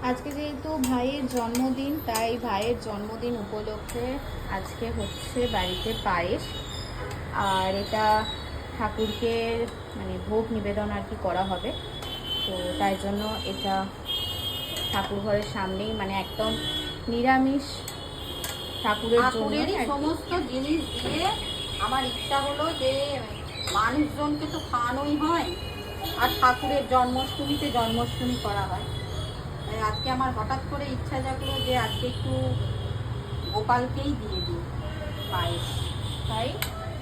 আজকে যেহেতু ভাইয়ের জন্মদিন, তাই ভাইয়ের জন্মদিন উপলক্ষে আজকে হচ্ছে বাড়িতে পায়েস। আর এটা ঠাকুরকে মানে ভোগ নিবেদন আর কি করা হবে। তো তাই জন্য এটা ঠাকুর ঘরের সামনেই, মানে একদম নিরামিষ ঠাকুরের জন্য সমস্ত জিনিস দিয়ে আমার ইচ্ছা হলো যে মানুষজনকে তো খাওয়ানোই হয়, আর ঠাকুরের জন্মাষ্টমী করা হয়। তাই আজকে আমার হঠাৎ করে ইচ্ছা জাগলো যে আজকে একটু গোপালকেই দিয়ে দিই পায়েস। তাই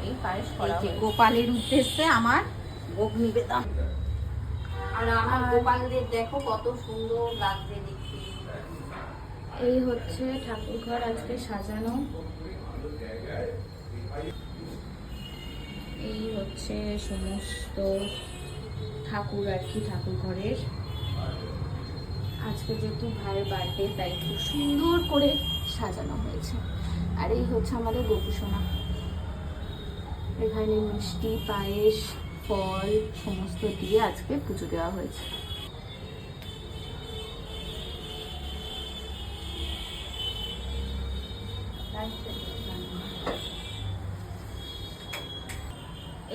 এই পায়েস করা হয়। গোপালের উদ্দেশ্যে আমার ভোগ নিবেদন। আর আমার গোপালদের দেখো কত সুন্দর লাগছে দেখতে। এই হচ্ছে ঠাকুর ঘর আজকে সাজানো। এই হচ্ছে সমস্ত ঠাকুর আর কি ঠাকুর ঘরের। আজকে যেহেতু ভাইয়ের বার্থডে, তাই খুব সুন্দর করে সাজানো হয়েছে। আর এই হচ্ছে আমাদের গোপুসোনা। এখানে মিষ্টি, পায়েস, ফল সমস্ত দিয়ে আজকে পুজো দেওয়া হয়েছে।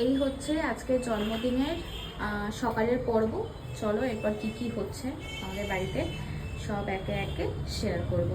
এই হচ্ছে আজকে জন্মদিনের সকালের পর্ব। চলো এরপর কি কি হচ্ছে আমাদের বাড়িতে সব একে একে শেয়ার করব।